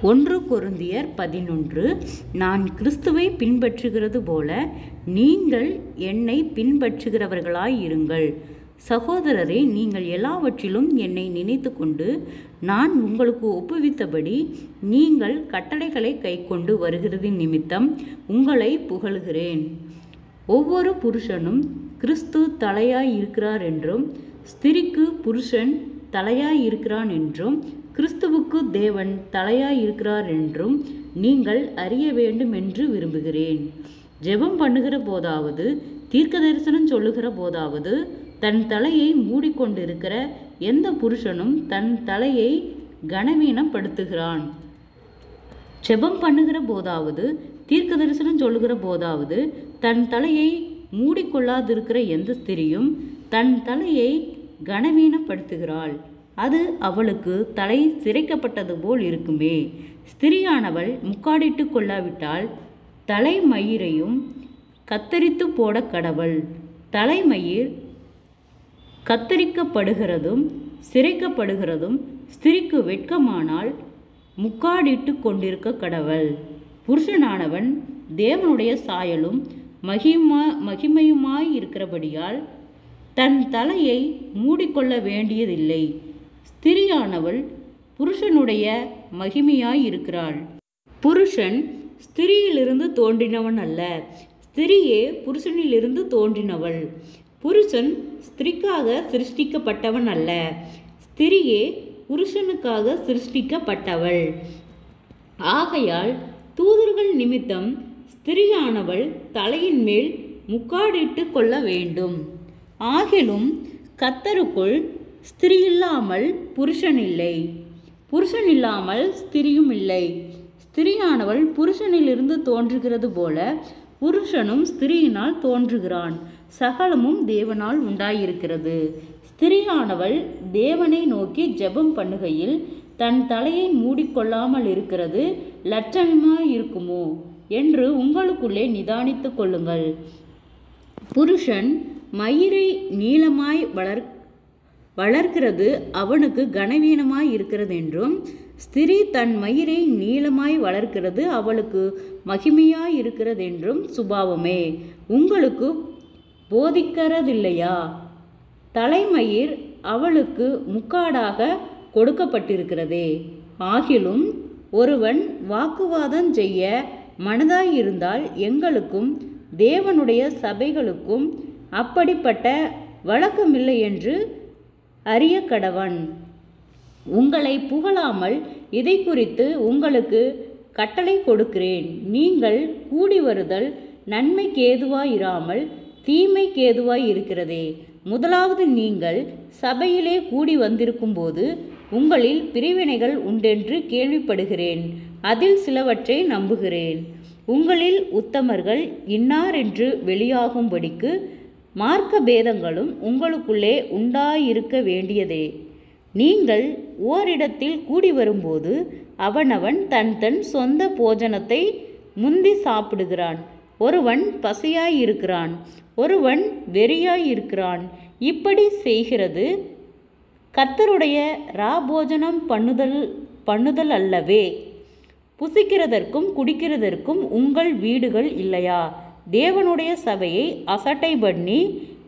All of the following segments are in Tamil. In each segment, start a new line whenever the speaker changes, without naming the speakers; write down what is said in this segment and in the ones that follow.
1 கொரிந்தியர் 11. நான் கிறிஸ்துவை பின்பற்றுகிறது போல நீங்கள் என்னை பின்பற்றுகிறவர்களாய் இருங்கள். சகோதரரே, நீங்கள் எல்லாவற்றிலும் என்னை நினைத்து கொண்டு நான் உங்களுக்கு ஒப்புவித்தபடி நீங்கள் கட்டளைகளை கைக்கொண்டு வருகிறதின் நிமித்தம் உங்களை புகழுகிறேன். ஒவ்வொரு புருஷனும் கிறிஸ்து தலையாய் இருக்கிறார் என்றும், ஸ்திரீக்கு புருஷன் தலையாய் இருக்கிறான் என்றும், கிறிஸ்துவுக்கு தேவன் தலையாய் இருக்கிறார் என்றும் நீங்கள் அறிய வேண்டும் என்று விரும்புகிறேன். ஜெபம் பண்ணுகிற போதாவது, தீர்க்க தரிசனம் சொல்லுகிற போதாவது, தன் தலையை மூடிக்கொண்டிருக்கிற எந்த புருஷனும் தன் தலையை கனவீனப்படுத்துகிறான். ஜெபம் பண்ணுகிற போதாவது, தீர்க்க தரிசனம் சொல்லுகிற போதாவது, தன் தலையை மூடிக்கொள்ளாதிருக்கிற எந்த ஸ்திரியும் தன் தலையை கனவீனப்படுத்துகிறாள். அது அவளுக்கு தலை சிரைக்கப்பட்டது போல் இருக்குமே. ஸ்திரியானவள் முக்காடிட்டு கொள்ளாவிட்டால் தலைமயிரையும் கத்தரித்து போட கடவள். தலைமயிர் கத்தரிக்கப்படுகிறதும் சிரைக்கப்படுகிறதும் ஸ்திரிக்கு வெட்கமானால் முக்காடிட்டு கொண்டிருக்க கடவள். புருஷனானவன் தேவனுடைய சாயலும் மகிமையுமாய் இருக்கிறபடியால் தன் தலையை மூடிக்கொள்ள வேண்டியதில்லை. ஸ்திரியானவள் புருஷனுடைய மகிமையாய் இருக்கிறாள். புருஷன் ஸ்திரியிலிருந்து தோன்றினவன் அல்ல, ஸ்திரியே புருஷனிலிருந்து தோன்றினவள். புருஷன் ஸ்திரிக்காக சிருஷ்டிக்கப்பட்டவன் அல்ல, ஸ்திரியே புருஷனுக்காக சிருஷ்டிக்கப்பட்டவள். ஆகையால் தூதர்கள் நிமித்தம் ஸ்திரியானவள் தலையின் மேல் முக்காடிட்டு கொள்ள வேண்டும். ஆகிலும் கர்த்தருக்குள் ஸ்திரியில்லாமல் புருஷன் இல்லை, புருஷன் இல்லாமல் ஸ்திரியும் இல்லை. ஸ்திரியானவள் புருஷனிலிருந்து தோன்றுகிறது போல புருஷனும் ஸ்திரியினால் தோன்றுகிறான். சகலமும் தேவனால் உண்டாயிருக்கிறது. ஸ்திரியானவள் தேவனை நோக்கி ஜெபம் பண்ணுகையில் தன் தலையை மூடிக்கொள்ளாமல் இருக்கிறது லட்சணமாயிருக்குமோ என்று உங்களுக்குள்ளே நிதானித்து கொள்ளுங்கள். புருஷன் மயிரை நீளமாய் வளர்க்கிறது அவனுக்கு கனவீனமாய் இருக்கிறது என்றும், ஸ்திரீ தன் மயிரை நீளமாய் வளர்க்கிறது அவளுக்கு மகிமையாய் இருக்கிறது என்றும் சுபாவமே உங்களுக்கு போதிக்கிறதில்லையா? தலைமயிர் அவளுக்கு முக்காடாக கொடுக்கப்பட்டிருக்கிறதே. ஆகிலும் ஒருவன் வாக்குவாதம் செய்ய மனதாயிருந்தால் எங்களுக்கும் தேவனுடைய சபைகளுக்கும் அப்படிப்பட்ட வழக்கமில்லை என்று அறிய கடவன். உங்களை புகழாமல் இதை குறித்து உங்களுக்கு கட்டளை கொடுக்கிறேன். நீங்கள் கூடி வருதல் நன்மைக்கு ஏதுவாயிராமல் தீமைக்கு ஏதுவாய் இருக்கிறதே. முதலாவது, நீங்கள் சபையிலே கூடி வந்திருக்கும்போது உங்களில் பிரிவினைகள் உண்டென்று கேள்விப்படுகிறேன். அதில் சிலவற்றை நம்புகிறேன். உங்களில் உத்தமர்கள் இன்னார் என்று வெளியாகும்படிக்கு மார்க்க பேதங்களும் உங்களுக்குள்ளே உண்டாயிருக்க வேண்டியதே. நீங்கள் ஓரிடத்தில் கூடி வரும்போது அவனவன் தன் தன் சொந்த போஜனத்தை முந்தி சாப்பிடுகிறான். ஒருவன் பசியாயிருக்கிறான், ஒருவன் வெறியாயிருக்கிறான். இப்படி செய்கிறது கர்த்தருடைய ராபோஜனம் பண்ணுதல் அல்லவே. புசிக்கிறதற்கும் குடிக்கிறதற்கும் உங்கள் வீடுகள் இல்லையா? தேவனுடைய சபையை அசட்டை பண்ணி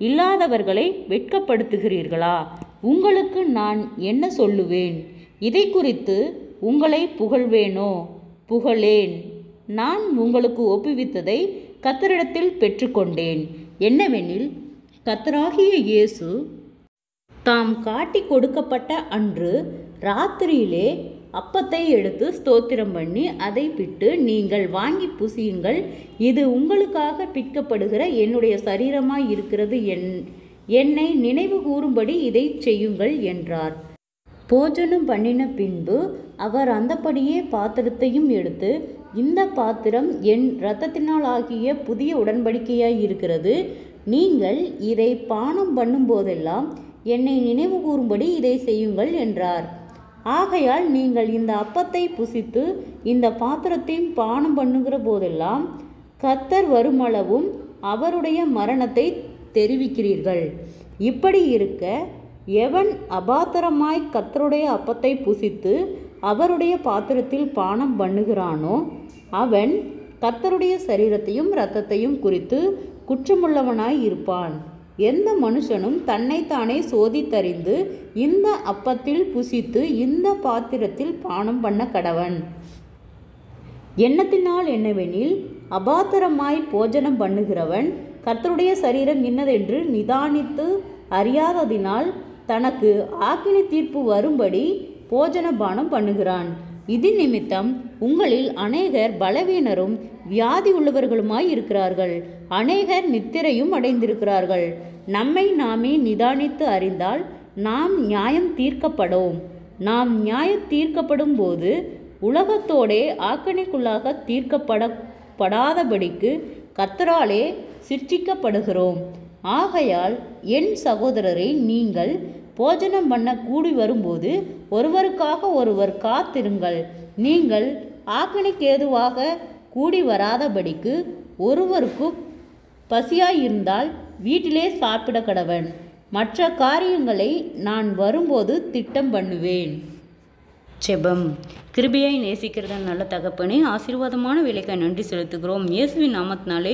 இல்லாதவர்களை வெட்கப்படுத்துகிறீர்களா? உங்களுக்கு நான் என்ன சொல்லுவேன்? இதை குறித்து உங்களை புகழ்வேனோ? புகழேன். நான் உங்களுக்கு ஒப்புவித்ததை கர்த்தரிடத்தில் பெற்றுக்கொண்டேன். என்னவெனில், கர்த்தராகிய இயேசு தாம் காட்டி கொடுக்கப்பட்ட அன்று ராத்திரியிலே அப்பத்தை எடுத்து ஸ்தோத்திரம் பண்ணி அதை பிட்டு, நீங்கள் வாங்கி புசியுங்கள், இது உங்களுக்காக பிற்கப்படுகிற என்னுடைய சரீரமாய் இருக்கிறது, என்னை நினைவு கூறும்படி இதை செய்யுங்கள் என்றார். போஜனம் பண்ணின பின்பு அவர் அந்தப்படியே பாத்திரத்தையும் எடுத்து, இந்த பாத்திரம் என் இரத்தத்தினால் ஆகிய புதிய உடன்படிக்கையாய் இருக்கிறது. நீங்கள் இதை பானம் பண்ணும் போதெல்லாம் என்னை நினைவு கூறும்படி இதை செய்யுங்கள் என்றார். ஆகையால் நீங்கள் இந்த அப்பத்தை புசித்து இந்த பாத்திரத்தையும் பானம் பண்ணுகிற போதெல்லாம் கர்த்தர் வருமளவும் அவருடைய மரணத்தை தெரிவிக்கிறீர்கள். இப்படி இருக்க எவன் அபாத்திரமாய் கர்த்தருடைய அப்பத்தை புசித்து அவருடைய பாத்திரத்தில் பானம் பண்ணுகிறானோ அவன் கர்த்தருடைய சரீரத்தையும் இரத்தத்தையும் குறித்து குற்றமுள்ளவனாய் இருப்பான். எந்த மனுஷனும் தன்னைத்தானே சோதித்தறிந்து இந்த அப்பத்தில் புசித்து இந்த பாத்திரத்தில் பானம் பண்ண கடவன். எண்ணத்தினால் என்னவெனில் அபாத்திரமாய் போஜனம் பண்ணுகிறவன் கர்த்தருடைய சரீரம் இன்னதென்று நிதானித்து அறியாததினால் தனக்கு ஆக்கினை தீர்ப்பு வரும்படி போஜன பானம் பண்ணுகிறான். இது நிமித்தம் உங்களில் அநேகர் பலவீனரும் வியாதி உள்ளவர்களுமாய் இருக்கிறார்கள். அநேகர் நித்திரையும் அடைந்திருக்கிறார்கள். நம்மை நாமே நிதானித்து அறிந்தால் நாம் நியாயம் தீர்க்கப்படும். நாம் நியாயம் தீர்க்கப்படும் போது உலகத்தோடே ஆக்கணிக்குள்ளாக தீர்க்கப்படாதபடிக்கு கர்த்தராலே சிர்ச்சிக்கப்படுகிறோம். ஆகையால் என் சகோதரரை, நீங்கள் போஜனம் பண்ண கூடி வரும்போது ஒருவருக்காக ஒருவர் காத்திருங்கள். நீங்கள் ஆக்கணிக்கேதுவாக கூடி வராதபடிக்கு ஒருவருக்கு பசியாயிருந்தால் வீட்டிலே சாப்பிட கடவன். மற்ற காரியங்களை நான் வரும்போது திட்டம் பண்ணுவேன். ஜெபம். கிருபையை நேசிக்கிறத நல்ல தகப்பனே, ஆசீர்வாதமான வேலைக்காய் நன்றி செலுத்துகிறோம். இயேசுவின் நாமத்தினாலே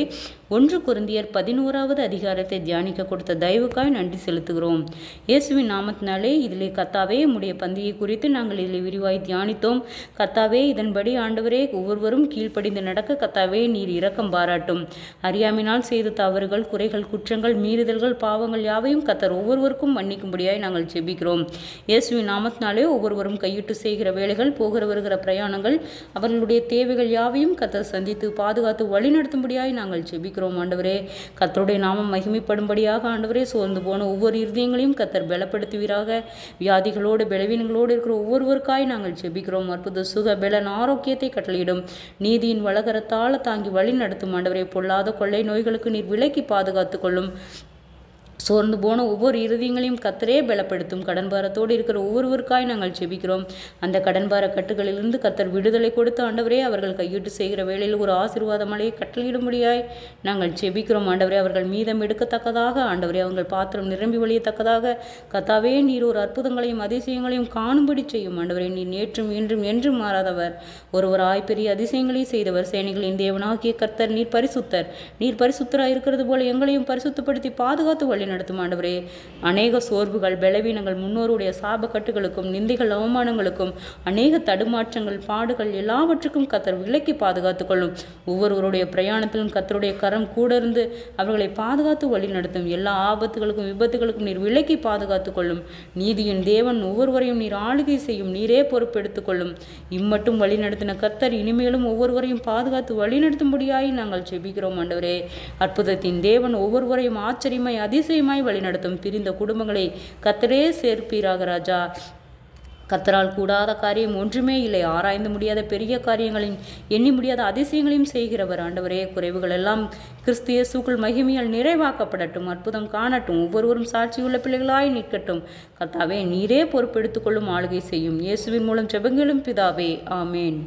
1 கொரிந்தியர் 11வது அதிகாரத்தை தியானிக்க கொடுத்த தயவுக்காய் நன்றி செலுத்துகிறோம். இயேசுவின் நாமத்தினாலே இதிலே கர்த்தாவே உம்முடைய பந்தியை குறித்து நாங்கள் இதில் விரிவாய் தியானித்தோம். கர்த்தாவே, இதன்படி ஆண்டவரே ஒவ்வொருவரும் கீழ்ப்படிந்து நடக்க கர்த்தாவே நீர் இரக்கம் பாராட்டும். அறியாமையினால் செய்த தவறுகள், குறைகள், குற்றங்கள், மீறுதல்கள், பாவங்கள் யாவையும் கர்த்தர் ஒவ்வொருவருக்கும் மன்னிக்கும்படியாய் நாங்கள் ஜெபிக்கிறோம். இயேசுவின் நாமத்தினாலே ஒவ்வொருவரும் கையிட்டு செய்கிற வேலைகள், போகிற வருகிற பிரயாணங்கள், அவர்களுடைய தேவைகள் யாவையும் கர்த்தர் சந்தித்து பாதுகாத்து வழிநடத்தும்படியாய் நாங்கள் ஜெபிக்கிறோம். ஆண்டவரே, கர்த்தருடைய நாமம் மகிமைப்படும்படியாக ஆண்டவரே சோர்ந்து போன ஒவ்வொரு இருதயங்களையும் கர்த்தர் பலப்படுத்துவீராக. வியாதிகளோடு பலவீனங்களோடு இருக்கிற ஒவ்வொருவருக்காய் நாங்கள் ஜெபிக்கிறோம். அற்புத சுக பலன் ஆரோக்கியத்தை கட்டளையிடும். நீதியின் வலகரத்தால் தாங்கி வழி நடத்தும் ஆண்டவரே. பொல்லாத கொள்ளை நோய்களுக்கு நீர் விலக்கி பாதுகாத்து கொள்ளும். சோர்ந்து போன ஒவ்வொரு இருதயங்களையும் கர்த்தரே பலப்படுத்தும். கடன்பாரத்தோடு இருக்கிற ஒவ்வொருவருக்காய் நாங்கள் ஜெபிக்கிறோம். அந்த கடன்பார கட்டுகளிலிருந்து கர்த்தர் விடுதலை கொடுத்து ஆண்டவரே அவர்கள் கையிட்டு செய்கிற வேளையில் ஒரு ஆசீர்வாத மழையை கட்டளையிடும்படியாய் நாங்கள் ஜெபிக்கிறோம். ஆண்டவரே, அவர்கள் மீதம் எடுக்கத்தக்கதாக ஆண்டவரே அவங்கள் பாத்திரம் நிரம்பி வழியத்தக்கதாக கர்த்தாவே நீர் ஒரு அற்புதங்களையும் அதிசயங்களையும் காணும்படி செய்யும். ஆண்டவரே, நீர் நேற்றும் இன்றும் என்றும் மாறாதவர். ஒருவராய் பெரிய அதிசயங்களை செய்தவர். சேனைகளின் தேவனாகிய கர்த்தர் நீர் பரிசுத்தர். நீர் பரிசுத்தராய் இருக்கிறது போல எங்களையும் பரிசுத்தப்படுத்தி பாதுகாத்து வழி நடத்தும். ஆண்டவரே, அநேக சோர்வுகள், பலவீனங்கள், முன்னோருடைய சாபக்கட்டுகளுக்கும் நிந்தைகள், அவமானங்களுக்கும், அநேக தடுமாற்றங்கள், பாடுகள் எல்லாவற்றுக்கும் கர்த்தர் விலக்கி பாதுகாத்துக் கொள்ளும். ஒவ்வொருவருடைய பிரயாணத்திலும் கர்த்தருடைய கரம் கூட இருந்து அவர்களை பாதுகாத்து வழி நடத்தும். எல்லா ஆபத்துகளுக்கும் விபத்துகளுக்கும் நீர் விலக்கி பாதுகாத்துக் கொள்ளும். நீதியின் தேவன் ஒவ்வொருவரையும் நீர் ஆளுகை செய்யும். நீரே பொறுப்பெடுத்துக் கொள்ளும். இம்மட்டும் வழி நடத்தின கர்த்தர் இனிமேலும் ஒவ்வொருவரையும் பாதுகாத்து வழி நடத்தும்படியாய் நாங்கள் ஜெபிக்கிறோம். ஆண்டவரே, அற்புதத்தின் தேவன் ஒவ்வொருவரையும் ஆச்சரியமாய் அதிசயமாய் வழிநடத்தும். பிரிந்த குடும்பங்களை கர்த்தரே சேர்ப்பீராக ராஜா. கர்த்தரால் கூடாத காரியம் ஒன்றுமே இல்லை. ஆராய்ந்து முடியாத பெரிய காரியங்களின் எண்ணி முடியாத அதிசயங்களையும் செய்கிறவர். ஆண்டவரே, குறைவுகள் எல்லாம் கிறிஸ்து இயேசுக்குள் மகிமையால் நிறைவாக்கப்படட்டும். அற்புதம் காணட்டும். ஒவ்வொருவரும் சாட்சியுள்ள பிள்ளைகளாய் நிற்கட்டும். கர்த்தாவே, நீரே பொறுப்பெடுத்துக் கொள்ளும். ஆளுகை செய்யும். இயேசுவின் மூலம் ஜெபங்களும் பிதாவே, ஆமேன்.